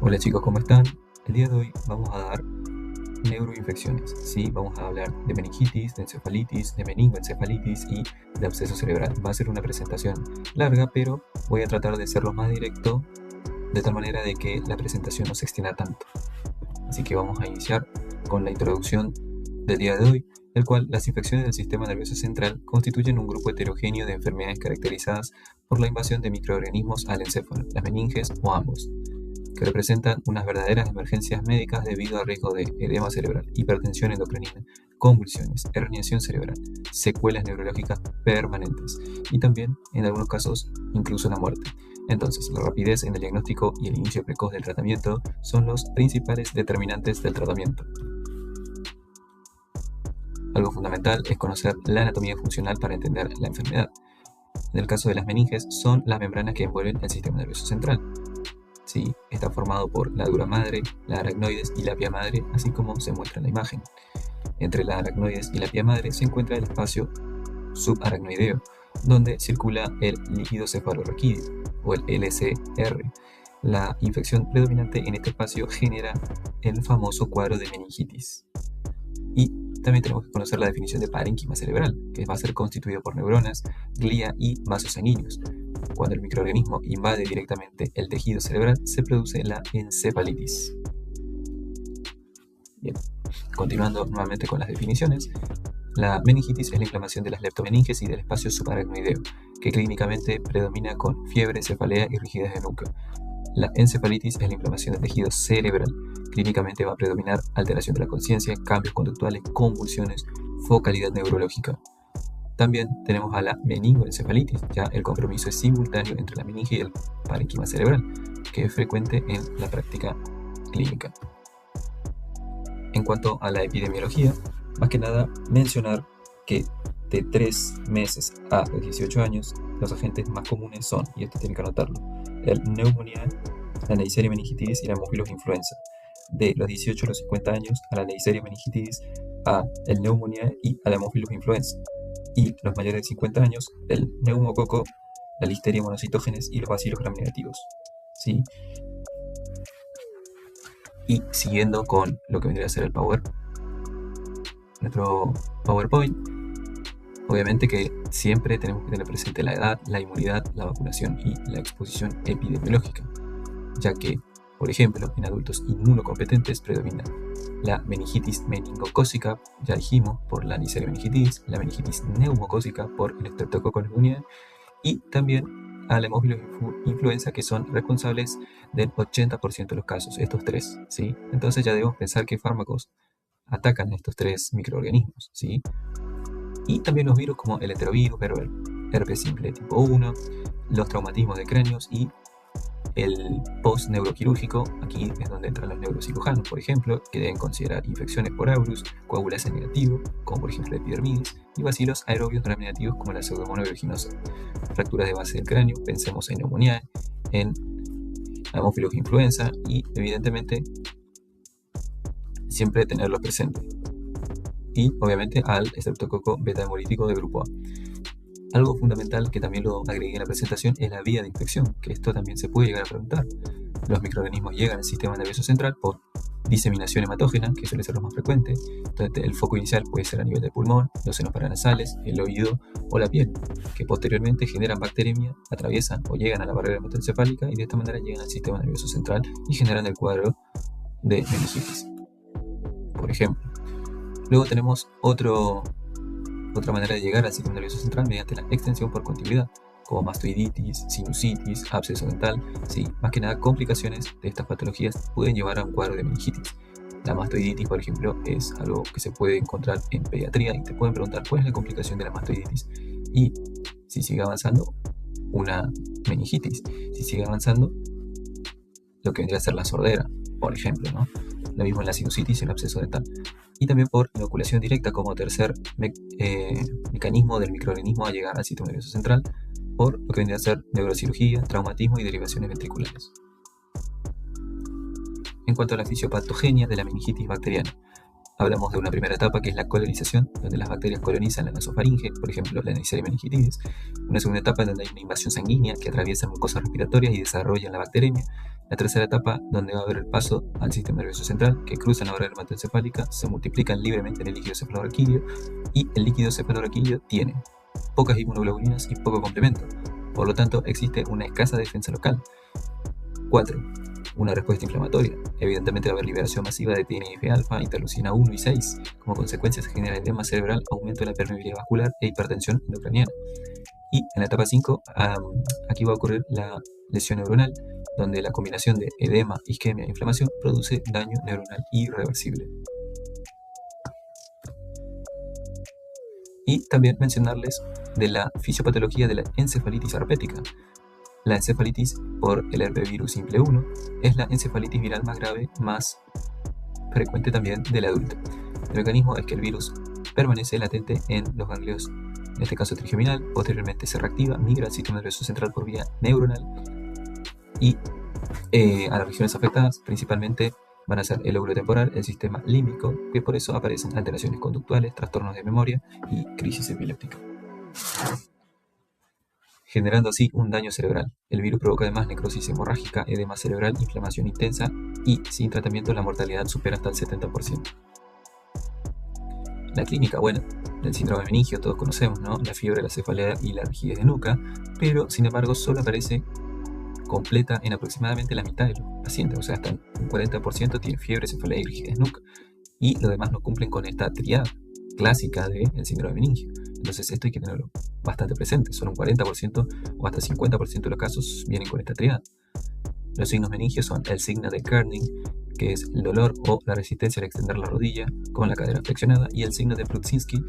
Hola chicos, ¿cómo están? El día de hoy vamos a dar neuroinfecciones. Sí, vamos a hablar de meningitis, de encefalitis, de meningoencefalitis y de absceso cerebral. Va a ser una presentación larga, pero voy a tratar de ser lo más directo de tal manera de que la presentación no se extienda tanto. Así que vamos a iniciar con la introducción del día de hoy, el cual las infecciones del sistema nervioso central constituyen un grupo heterogéneo de enfermedades caracterizadas por la invasión de microorganismos al encéfalo, las meninges o ambos, que representan unas verdaderas emergencias médicas debido al riesgo de edema cerebral, hipertensión endocrinina, convulsiones, herniación cerebral, secuelas neurológicas permanentes y también, en algunos casos, incluso la muerte. Entonces, la rapidez en el diagnóstico y el inicio precoz del tratamiento son los principales determinantes del tratamiento. Algo fundamental es conocer la anatomía funcional para entender la enfermedad. En el caso de las meninges, son las membranas que envuelven el sistema nervioso central. ¿Sí? Está formado por la dura madre, la aracnoides y la pia madre, así como se muestra en la imagen. Entre la aracnoides y la pia madre se encuentra el espacio subaracnoideo, donde circula el líquido cefalorraquídeo, o el LCR. La infección predominante en este espacio genera el famoso cuadro de meningitis. Y también tenemos que conocer la definición de parénquima cerebral, que va a ser constituido por neuronas, glía y vasos sanguíneos. Cuando el microorganismo invade directamente el tejido cerebral, se produce la encefalitis. Bien, continuando nuevamente con las definiciones, la meningitis es la inflamación de las leptomeninges y del espacio subaracnoideo, que clínicamente predomina con fiebre, cefalea y rigidez de núcleo. La encefalitis es la inflamación del tejido cerebral. Clínicamente va a predominar alteración de la conciencia, cambios conductuales, convulsiones, focalidad neurológica. También tenemos a la meningoencefalitis, ya el compromiso es simultáneo entre la meninge y el parénquima cerebral, que es frecuente en la práctica clínica. En cuanto a la epidemiología, más que nada mencionar que de 3 meses a los 18 años, los agentes más comunes son, y esto tienen que anotarlo, el neumonía, la Neisseria meningitis y la Haemophilus influenza. De los 18 a los 50 años, a la Neisseria meningitis, a el neumonía y a la Haemophilus influenza. Y los mayores de 50 años, el neumococo, la listeria monocitógenes y los bacilos gram negativos. ¿Sí? Y siguiendo con lo que vendría a ser el nuestro PowerPoint, obviamente que siempre tenemos que tener presente la edad, la inmunidad, la vacunación y la exposición epidemiológica, ya que, por ejemplo, en adultos inmunocompetentes predomina la meningitis meningocócica, ya dijimos, por la Neisseria meningitis, la meningitis neumocócica por el Streptococcus pneumoniae y también a la Haemophilus influenza, que son responsables del 80% de los casos, estos tres, ¿sí? Entonces ya debemos pensar qué fármacos atacan a estos tres microorganismos, ¿sí? Y también los virus como el enterovirus, pero el herpes simple tipo 1, los traumatismos de cráneos y el post-neuroquirúrgico. Aquí es donde entran los neurocirujanos, por ejemplo, que deben considerar infecciones por aurus, coagulasa negativo, como por ejemplo epidermidis, y bacilos aerobios gram negativos como la pseudomonas aeruginosa. Fracturas de base del cráneo, pensemos en neumonía, en Haemophilus influenza y, evidentemente, siempre tenerlos presentes. Y, obviamente, al estreptococo beta hemolítico de grupo A. Algo fundamental que también lo agregué en la presentación es la vía de infección, que esto también se puede llegar a preguntar. Los microorganismos llegan al sistema nervioso central por diseminación hematógena, que suele ser lo más frecuente. Entonces, el foco inicial puede ser a nivel del pulmón, los senos paranasales, el oído o la piel, que posteriormente generan bacteremia, atraviesan o llegan a la barrera hematoencefálica y de esta manera llegan al sistema nervioso central y generan el cuadro de meningitis, por ejemplo. Luego tenemos otra manera de llegar al sistema nervioso central mediante la extensión por continuidad, como mastoiditis, sinusitis, absceso dental. Sí, más que nada, complicaciones de estas patologías pueden llevar a un cuadro de meningitis. La mastoiditis, por ejemplo, es algo que se puede encontrar en pediatría y te pueden preguntar cuál es la complicación de la mastoiditis. Y si sigue avanzando, una meningitis. Si sigue avanzando, lo que vendría a ser la sordera, por ejemplo, ¿no? Lo mismo en la sinusitis y el absceso dental. Y también por inoculación directa como tercer mecanismo del microorganismo a llegar al sistema nervioso central, por lo que vendría a ser neurocirugía, traumatismo y derivaciones ventriculares. En cuanto a la fisiopatogenia de la meningitis bacteriana, hablamos de una primera etapa que es la colonización, donde las bacterias colonizan la nasofaringe, por ejemplo la Neisseria meningitis. Una segunda etapa en donde hay una invasión sanguínea que atraviesa mucosas respiratorias y desarrollan la bacteremia. La tercera etapa, donde va a haber el paso al sistema nervioso central, que cruzan la barrera hematoencefálica, se multiplican libremente en el líquido cefalorraquídeo, y el líquido cefalorraquídeo tiene pocas inmunoglobulinas y poco complemento. Por lo tanto, existe una escasa defensa local. 4. Una respuesta inflamatoria. Evidentemente va a haber liberación masiva de TNF-alfa, interleucina 1 y 6. Como consecuencia se genera edema cerebral, aumento de la permeabilidad vascular e hipertensión endocraniana. Y en la etapa 5, aquí va a ocurrir la lesión neuronal, donde la combinación de edema, isquemia e inflamación produce daño neuronal irreversible. Y también mencionarles de la fisiopatología de la encefalitis herpética. La encefalitis por el herpevirus simple 1 es la encefalitis viral más grave, más frecuente también del adulto. El mecanismo es que el virus permanece latente en los ganglios, en este caso trigeminal, posteriormente se reactiva, migra al sistema nervioso central por vía neuronal y a las regiones afectadas principalmente van a ser el lóbulo temporal, el sistema límbico, que por eso aparecen alteraciones conductuales, trastornos de memoria y crisis epiléptica, generando así un daño cerebral. El virus provoca además necrosis hemorrágica, edema cerebral, inflamación intensa y sin tratamiento la mortalidad supera hasta el 70%. La clínica, bueno, del síndrome meningio todos conocemos, ¿no? La fiebre, la cefalea y la rigidez de nuca, pero sin embargo solo aparece completa en aproximadamente la mitad de los pacientes, o sea, hasta un 40% tienen fiebre, cefalea y rigidez de nuca, y los demás no cumplen con esta triada clásica del síndrome meningio. Entonces esto hay que tenerlo bastante presente, solo un 40% o hasta 50% de los casos vienen con esta triada. Los signos meningios son el signo de Kerning, que es el dolor o la resistencia al extender la rodilla con la cadera flexionada, y el signo de Brudzinski,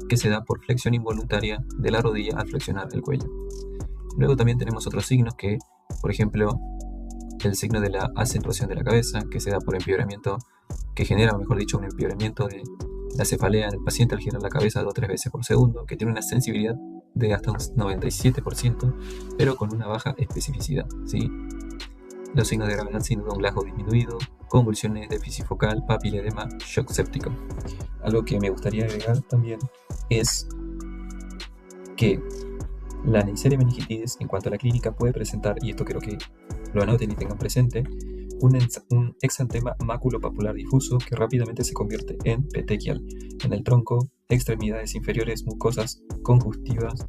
que se da por flexión involuntaria de la rodilla al flexionar el cuello. Luego también tenemos otros signos que, por ejemplo, el signo de la acentuación de la cabeza, que se da por empeoramiento, que genera, mejor dicho, un empeoramiento de la cefalea en el paciente al girar la cabeza 2 o 3 veces por segundo, que tiene una sensibilidad de hasta un 97%, pero con una baja especificidad, ¿sí? Los signos de gravedad sin duda un Glasgow disminuido, convulsiones, déficit focal, papiledema, shock séptico. Algo que me gustaría agregar también es que la Neisseria meningitis en cuanto a la clínica puede presentar, y esto quiero que lo anoten y tengan presente, un exantema maculopapular difuso que rápidamente se convierte en petequial en el tronco, extremidades inferiores, mucosas conjuntivas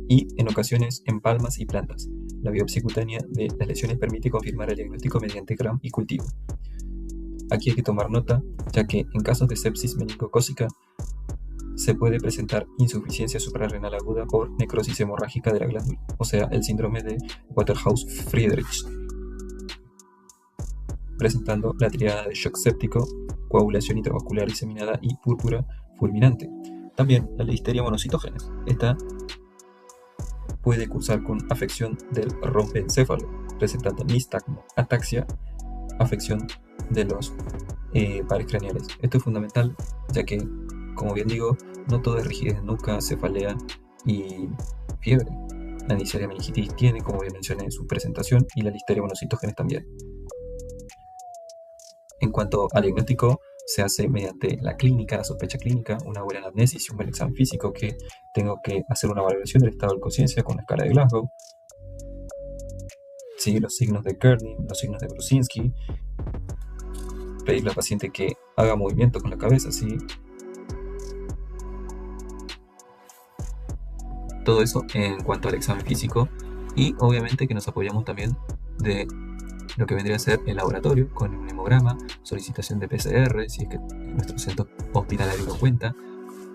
y en ocasiones en palmas y plantas. La biopsia cutánea de las lesiones permite confirmar el diagnóstico mediante Gram y cultivo. Aquí hay que tomar nota, ya que en casos de sepsis meningocócica se puede presentar insuficiencia suprarrenal aguda por necrosis hemorrágica de la glándula, o sea, el síndrome de Waterhouse-Friedrich, presentando la triada de shock séptico, coagulación intravascular diseminada y púrpura fulminante. También la listeria monocitógenes. Esta puede cursar con afección del rompeencéfalo, presentando nistagmo, ataxia, afección de los pares craneales. Esto es fundamental, ya que, como bien digo, no todo es rigidez de nuca, cefalea y fiebre. La Neisseria meningitis tiene, como bien mencioné, su presentación, y la listeria monocitógenes también. En cuanto al diagnóstico, se hace mediante la clínica, la sospecha clínica, una buena anamnesis y un buen examen físico, que tengo que hacer una valoración del estado de conciencia con la escala de Glasgow, ¿sí? Los signos de Kerning, los signos de Brudzinski, pedirle al paciente que haga movimiento con la cabeza, ¿sí? Todo eso en cuanto al examen físico, y obviamente que nos apoyamos también de lo que vendría a ser el laboratorio con un hemograma, solicitación de PCR, si es que nuestro centro hospitalario lo cuenta,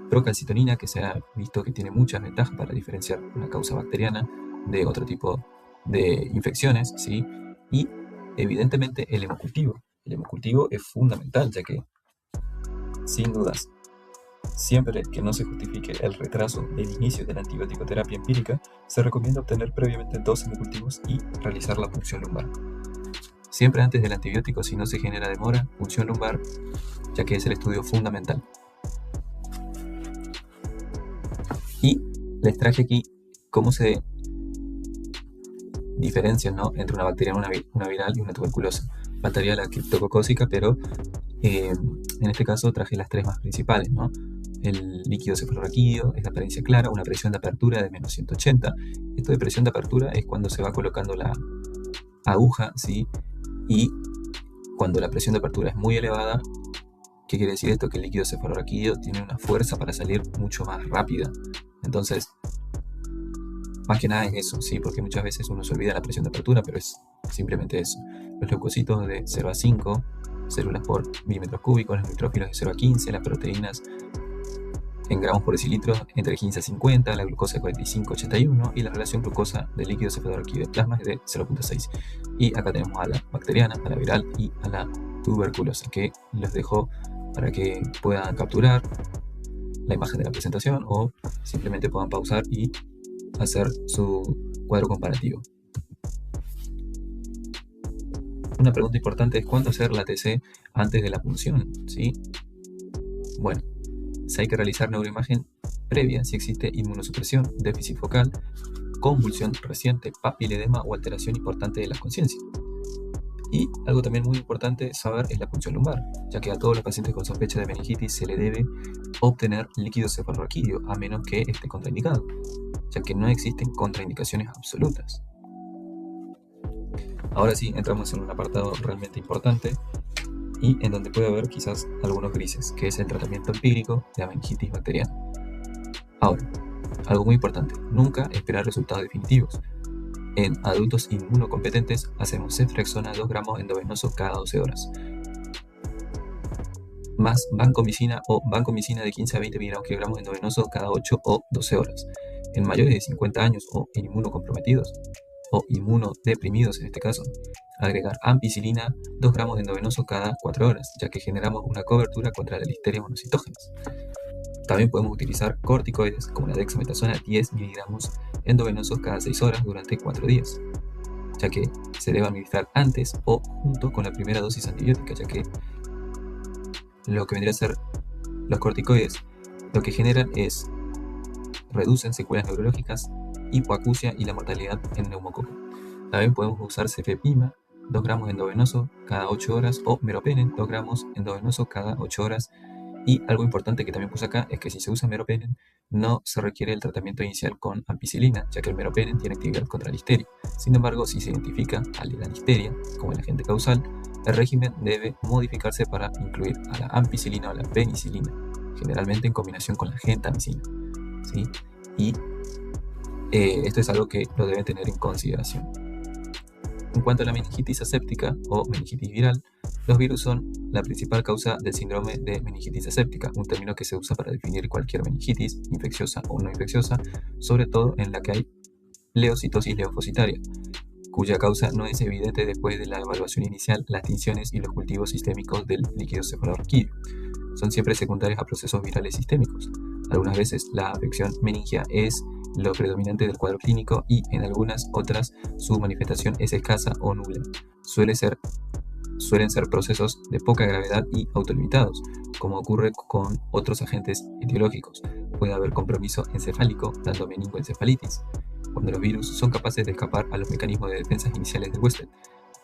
procalcitonina, que se ha visto que tiene muchas ventajas para diferenciar una causa bacteriana de otro tipo de infecciones, ¿sí? Y evidentemente el hemocultivo. El hemocultivo es fundamental, ya que, sin dudas, siempre que no se justifique el retraso del inicio de la antibiótico-terapia empírica, se recomienda obtener previamente 2 hemocultivos y realizar la punción lumbar. Siempre antes del antibiótico, si no se genera demora, punción lumbar, ya que es el estudio fundamental. Y les traje aquí cómo se diferencian, ¿no?, entre una bacteriana, una viral y una tuberculosa. Faltaría la criptococócica, pero en este caso traje las 3 más principales, ¿no? El líquido cefalorraquídeo es de apariencia clara, una presión de apertura de menos 180. Esto de presión de apertura es cuando se va colocando la aguja, ¿sí?, Y cuando la presión de apertura es muy elevada, ¿qué quiere decir esto? Que el líquido cefalorraquídeo tiene una fuerza para salir mucho más rápida. Entonces, más que nada es eso, sí, porque muchas veces uno se olvida la presión de apertura, pero es simplemente eso. Los leucocitos de 0 a 5 células por milímetros cúbicos, los neutrófilos de 0 a 15, las proteínas en gramos por decilitro entre 15 a 50, la glucosa de 45 a 81 y la relación glucosa del líquido cefalorraquídeo de plasma es de 0.6. Y acá tenemos a la bacteriana, a la viral y a la tuberculosa, que los dejo para que puedan capturar la imagen de la presentación o simplemente puedan pausar y hacer su cuadro comparativo. Una pregunta importante es ¿cuándo hacer la TC antes de la punción? ¿Sí? Bueno, si hay que realizar neuroimagen previa si existe inmunosupresión, déficit focal, convulsión reciente, papiledema o alteración importante de la conciencia. Y algo también muy importante saber es la punción lumbar, ya que a todos los pacientes con sospecha de meningitis se le debe obtener líquido cefalorraquídeo, a menos que esté contraindicado, ya que no existen contraindicaciones absolutas. Ahora sí, entramos en un apartado realmente importante y en donde puede haber quizás algunos grises, que es el tratamiento empírico de la meningitis bacteriana. Ahora, algo muy importante, nunca esperar resultados definitivos. En adultos inmunocompetentes hacemos ceftriaxona 2 gramos endovenoso cada 12 horas, más vancomicina o vancomicina de 15 a 20 miligramos kilogramos endovenoso cada 8 o 12 horas. En mayores de 50 años o en inmunocomprometidos, o inmunodeprimidos en este caso, agregar ampicilina 2 gramos de endovenoso cada 4 horas, ya que generamos una cobertura contra la listeria monocitógenes. También podemos utilizar corticoides como la dexametasona 10 miligramos endovenosos cada 6 horas durante 4 días, ya que se debe administrar antes o junto con la primera dosis antibiótica, ya que lo que vendría a ser los corticoides, lo que generan es reducen secuelas neurológicas, hipoacusia y la mortalidad en neumococo. También podemos usar cefepima 2 gramos endovenoso cada 8 horas o meropenem 2 gramos endovenoso cada 8 horas. Y algo importante que también puse acá es que si se usa meropenem no se requiere el tratamiento inicial con ampicilina, ya que el meropenem tiene actividad contra la listeria. Sin embargo, si se identifica a la listeria como el agente causal, el régimen debe modificarse para incluir a la ampicilina o la penicilina, generalmente en combinación con la gentamicina, ¿sí? Y esto es algo que lo deben tener en consideración. En cuanto a la meningitis aséptica o meningitis viral, los virus son la principal causa del síndrome de meningitis aséptica, un término que se usa para definir cualquier meningitis, infecciosa o no infecciosa, sobre todo en la que hay leucitosis leofositaria, cuya causa no es evidente después de la evaluación inicial, las tinciones y los cultivos sistémicos del líquido cefalorraquídeo. Son siempre secundarios a procesos virales sistémicos. Algunas veces la afección meningia es lo predominante del cuadro clínico y en algunas otras su manifestación es escasa o nula. Suelen ser procesos de poca gravedad y autolimitados, como ocurre con otros agentes etiológicos. Puede haber compromiso encefálico, dando meningoencefalitis. Cuando los virus son capaces de escapar a los mecanismos de defensa iniciales del huésped,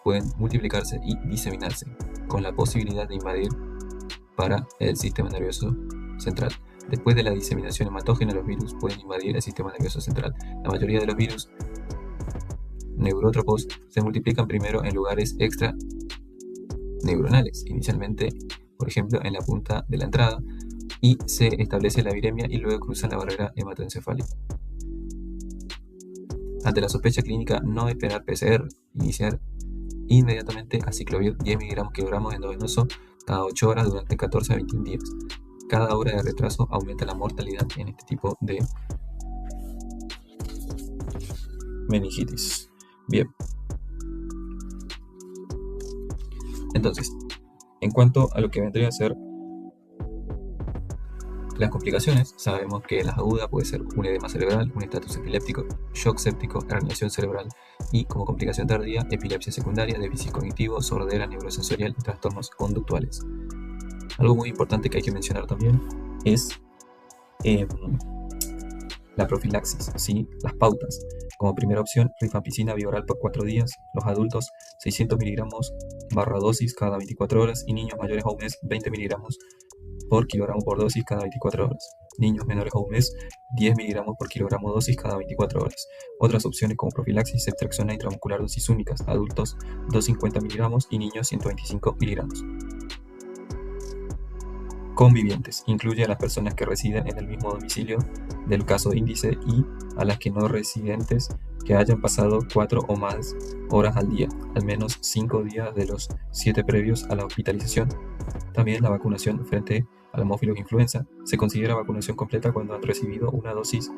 pueden multiplicarse y diseminarse, con la posibilidad de invadir para el sistema nervioso central. Después de la diseminación hematógena, los virus pueden invadir el sistema nervioso central. La mayoría de los virus neurótropos se multiplican primero en lugares extraneuronales, inicialmente, por ejemplo, en la punta de la entrada, y se establece la viremia y luego cruzan la barrera hematoencefálica. Ante la sospecha clínica, no esperar PCR, iniciar inmediatamente aciclovir 10 miligramos kilogramos endovenoso cada 8 horas durante 14 a 21 días. Cada hora de retraso aumenta la mortalidad en este tipo de meningitis. Bien. Entonces, en cuanto a lo que vendría a ser las complicaciones, sabemos que las agudas puede ser un edema cerebral, un estatus epiléptico, shock séptico, herniación cerebral y como complicación tardía, epilepsia secundaria, déficit cognitivo, sordera neurosensorial y trastornos conductuales. Algo muy importante que hay que mencionar también es la profilaxis, ¿sí? Las pautas. Como primera opción, rifampicina bioral por 4 días. Los adultos, 600 miligramos barra dosis cada 24 horas y niños mayores a un mes, 20 miligramos por kilogramo por dosis cada 24 horas. Niños menores a un mes, 10 miligramos por kilogramo dosis cada 24 horas. Otras opciones como profilaxis, ceftriaxona intramuscular dosis únicas, adultos 250 miligramos y niños 125 miligramos. Convivientes. Incluye a las personas que residen en el mismo domicilio del caso índice y a las que no residentes que hayan pasado 4 o más horas al día, al menos 5 días de los 7 previos a la hospitalización. También la vacunación frente al hemófilos influenza. Se considera vacunación completa cuando han recibido una dosis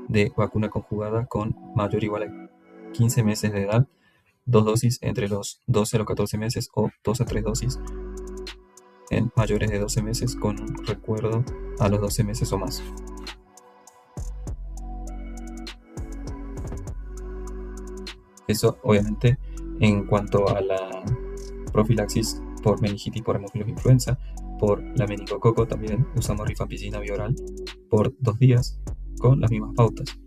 de vacuna conjugada con mayor o igual a 15 meses de edad, 2 dosis entre los 12 a los 14 meses o 2 a 3 dosis en mayores de 12 meses con un recuerdo a los 12 meses o más. Eso obviamente en cuanto a la profilaxis por meningitis por hemófilos influenza. Por la meningococo también usamos rifampicina bioral por 2 días con las mismas pautas.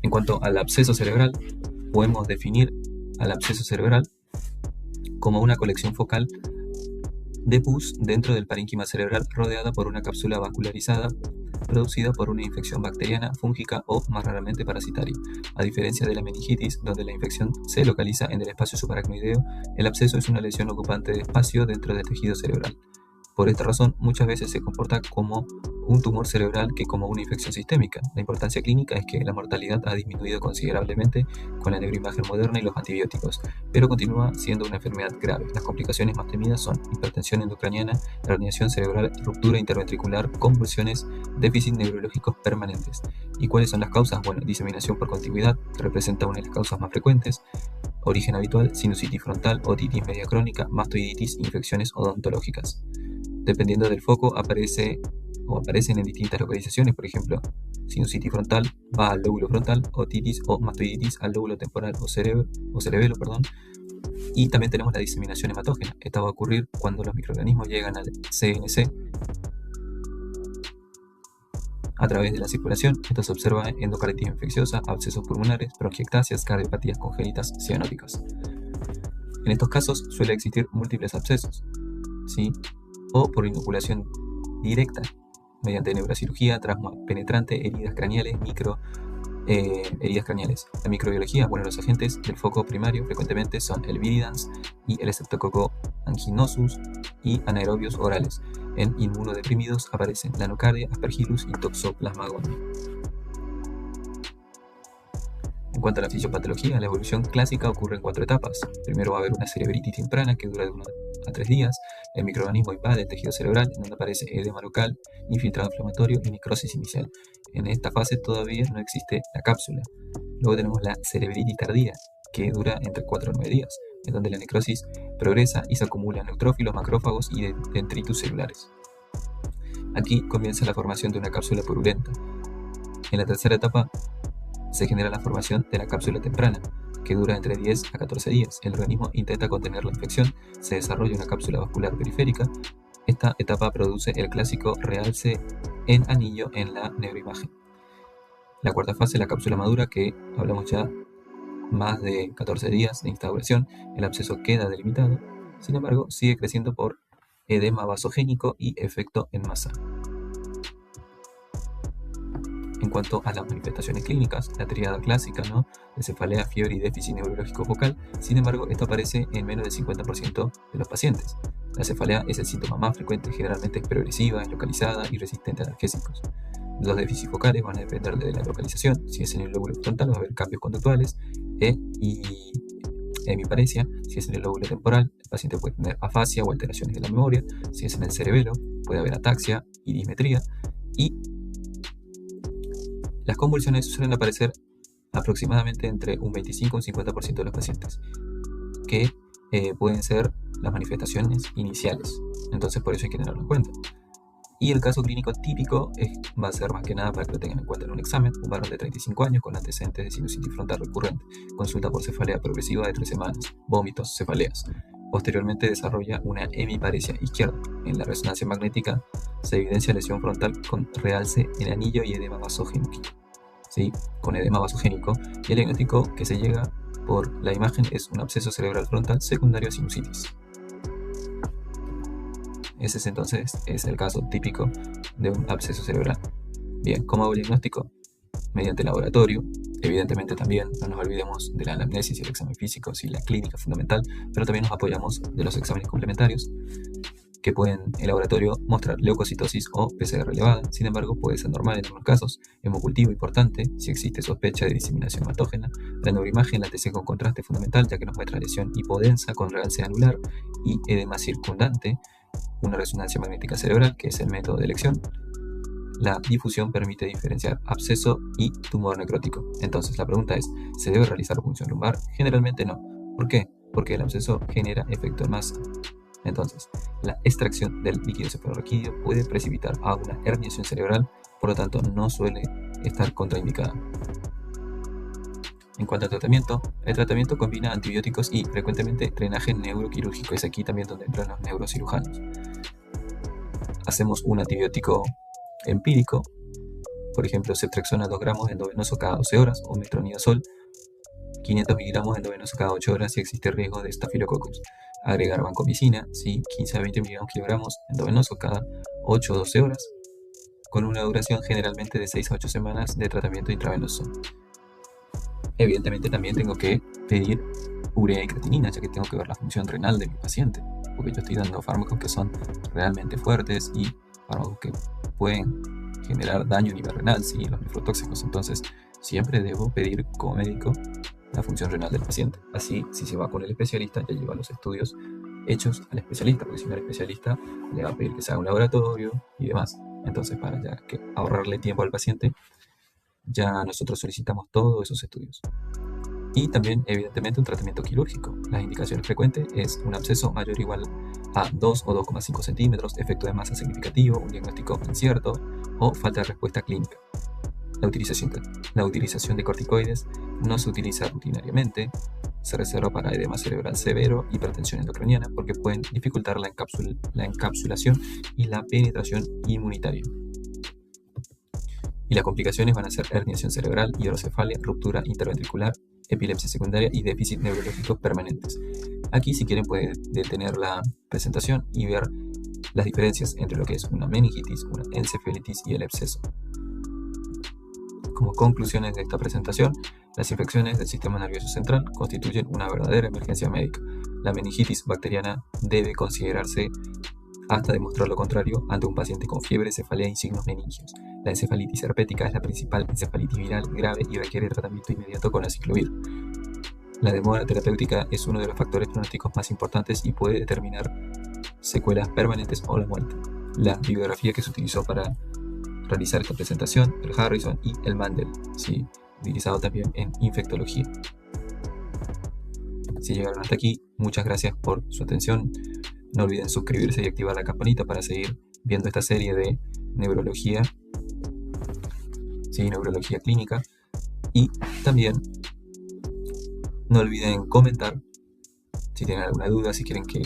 En cuanto al absceso cerebral, podemos definir al absceso cerebral como una colección focal de pus dentro del parénquima cerebral rodeada por una cápsula vascularizada producida por una infección bacteriana, fúngica o más raramente parasitaria. A diferencia de la meningitis, donde la infección se localiza en el espacio subaracnoideo, el absceso es una lesión ocupante de espacio dentro del tejido cerebral. Por esta razón, muchas veces se comporta como un tumor cerebral que como una infección sistémica. La importancia clínica es que la mortalidad ha disminuido considerablemente con la neuroimagen moderna y los antibióticos, pero continúa siendo una enfermedad grave. Las complicaciones más temidas son hipertensión endocraniana, herniación cerebral, ruptura interventricular, convulsiones, déficits neurológicos permanentes. ¿Y cuáles son las causas? Bueno, diseminación por contigüidad representa una de las causas más frecuentes. Origen habitual, sinusitis frontal, otitis media crónica, mastoiditis, infecciones odontológicas. Dependiendo del foco, aparecen en distintas localizaciones. Por ejemplo, sinusitis frontal va al lóbulo frontal, otitis o mastoiditis al lóbulo temporal o cerebelo. Y también tenemos la diseminación hematógena. Esta va a ocurrir cuando los microorganismos llegan al CNC a través de la circulación. Esto se observa en endocarditis infecciosa, abscesos pulmonares, bronquiectasias, cardiopatías congénitas cianóticas. En estos casos suele existir múltiples abscesos, ¿sí? O por inoculación directa mediante neurocirugía, trauma penetrante, heridas craneales. La microbiología, bueno, los agentes del foco primario frecuentemente son el viridans y el Streptococcus anginosus y anaerobios orales. En inmunodeprimidos aparecen la nocardia, aspergillus y toxoplasma gondii. En cuanto a la fisiopatología, la evolución clásica ocurre en 4 etapas. Primero va a haber una cerebritis temprana que dura de 1 a 3 días. El microorganismo invade el tejido cerebral, en donde aparece edema local, infiltrado inflamatorio y necrosis inicial. En esta fase todavía no existe la cápsula. Luego tenemos la cerebritis tardía, que dura entre 4 a 9 días, en donde la necrosis progresa y se acumulan neutrófilos, macrófagos y dendritos celulares. Aquí comienza la formación de una cápsula purulenta. En la tercera etapa se genera la formación de la cápsula temprana, que dura entre 10 a 14 días. El organismo intenta contener la infección, se desarrolla una cápsula vascular periférica. Esta etapa produce el clásico realce en anillo en la neuroimagen. La cuarta fase, la cápsula madura, que hablamos ya más de 14 días de instauración. El absceso queda delimitado, sin embargo sigue creciendo por edema vasogénico y efecto en masa. En cuanto a las manifestaciones clínicas, la tríada clásica, ¿no? De cefalea, fiebre y déficit neurológico focal. Sin embargo, esto aparece en menos del 50% de los pacientes. La cefalea es el síntoma más frecuente, generalmente es progresiva, localizada y resistente a analgésicos. Los déficits focales van a depender de la localización. Si es en el lóbulo frontal, va a haber cambios conductuales y hemiparesia. Si es en el lóbulo temporal, el paciente puede tener afasia o alteraciones de la memoria. Si es en el cerebelo, puede haber ataxia y dismetría. Y las convulsiones suelen aparecer aproximadamente entre un 25 y un 50% de los pacientes, que pueden ser las manifestaciones iniciales. Entonces por eso hay que tenerlo en cuenta. Y el caso clínico típico va a ser más que nada para que lo tengan en cuenta en un examen: un varón de 35 años con antecedentes de sinusitis frontal recurrente, consulta por cefalea progresiva de 3 semanas, vómitos, cefaleas. Posteriormente desarrolla una hemiparesia izquierda. En la resonancia magnética se evidencia lesión frontal con realce en anillo y edema vasogénico. ¿Sí? Con edema vasogénico, y el diagnóstico que se llega por la imagen es un absceso cerebral frontal secundario a sinusitis. Ese entonces es el caso típico de un absceso cerebral. Bien, ¿cómo hago el diagnóstico? Mediante laboratorio. Evidentemente también no nos olvidemos de la anamnesis y el examen físico, sí, la clínica fundamental, pero también nos apoyamos de los exámenes complementarios que pueden en laboratorio mostrar leucocitosis o PCR elevada. Sin embargo, puede ser normal en algunos casos. Hemocultivo importante si existe sospecha de diseminación hematógena. La neuroimagen, la TC con contraste fundamental, ya que nos muestra lesión hipodensa con realce anular y edema circundante. Una resonancia magnética cerebral, que es el método de elección. La difusión permite diferenciar absceso y tumor necrótico. Entonces la pregunta es, ¿se debe realizar punción lumbar? Generalmente no. ¿Por qué? Porque el absceso genera efecto en masa. Entonces, la extracción del líquido cefalorraquídeo puede precipitar a una herniación cerebral, por lo tanto no suele estar contraindicada. En cuanto al tratamiento, el tratamiento combina antibióticos y frecuentemente drenaje neuroquirúrgico. Es aquí también donde entran los neurocirujanos. Hacemos un antibiótico empírico, por ejemplo, ceftriaxona 2 gramos endovenoso cada 12 horas o metronidazol 500 miligramos endovenoso cada 8 horas si existe riesgo de Staphylococcus. Agregar vancomicina, sí, 15 a 20 miligramos kilogramos endovenoso cada 8 o 12 horas, con una duración generalmente de 6 a 8 semanas de tratamiento intravenoso. Evidentemente también tengo que pedir urea y creatinina, ya que tengo que ver la función renal de mi paciente, porque yo estoy dando fármacos que son realmente fuertes y fármacos que pueden generar daño a nivel renal, sí, los nefrotóxicos. Entonces siempre debo pedir como médico la función renal del paciente. Así, si se va con el especialista, ya lleva los estudios hechos al especialista, porque si no, el especialista le va a pedir que se haga un laboratorio y demás. Entonces, para ya que ahorrarle tiempo al paciente, ya nosotros solicitamos todos esos estudios. Y también, evidentemente, un tratamiento quirúrgico. Las indicaciones frecuentes es un absceso mayor o igual a 2 o 2,5 centímetros, efecto de masa significativo, un diagnóstico incierto o falta de respuesta clínica. La utilización de corticoides no se utiliza rutinariamente, se reserva para edema cerebral severo, hipertensión endocriniana, porque pueden dificultar la encapsulación y la penetración inmunitaria. Y las complicaciones van a ser herniación cerebral, hidrocefalia, ruptura interventricular, epilepsia secundaria y déficit neurológico permanentes. Aquí, si quieren, pueden detener la presentación y ver las diferencias entre lo que es una meningitis, una encefalitis y el absceso. Como conclusiones de esta presentación, las infecciones del sistema nervioso central constituyen una verdadera emergencia médica. La meningitis bacteriana debe considerarse hasta demostrar lo contrario ante un paciente con fiebre, cefalea y signos meningios. La encefalitis herpética es la principal encefalitis viral grave y requiere tratamiento inmediato con aciclovir. La demora terapéutica es uno de los factores pronósticos más importantes y puede determinar secuelas permanentes o la muerte. La bibliografía que se utilizó para realizar esta presentación, el Harrison y el Mandel, ¿sí? Utilizado también en infectología. Si llegaron hasta aquí, muchas gracias por su atención. No olviden suscribirse y activar la campanita para seguir viendo esta serie de neurología, ¿sí? Neurología clínica. Y también no olviden comentar si tienen alguna duda, si quieren que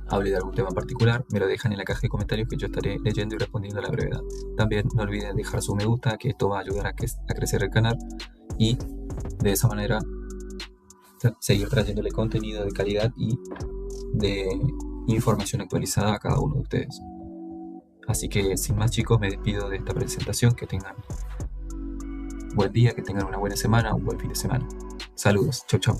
hable de algún tema en particular, me lo dejan en la caja de comentarios que yo estaré leyendo y respondiendo a la brevedad. También no olviden dejar su me gusta, que esto va a ayudar a crecer el canal y de esa manera seguir trayéndole contenido de calidad y de información actualizada a cada uno de ustedes. Así que sin más, chicos, me despido de esta presentación. Que tengan buen día, que tengan una buena semana, un buen fin de semana. Saludos, chau chau.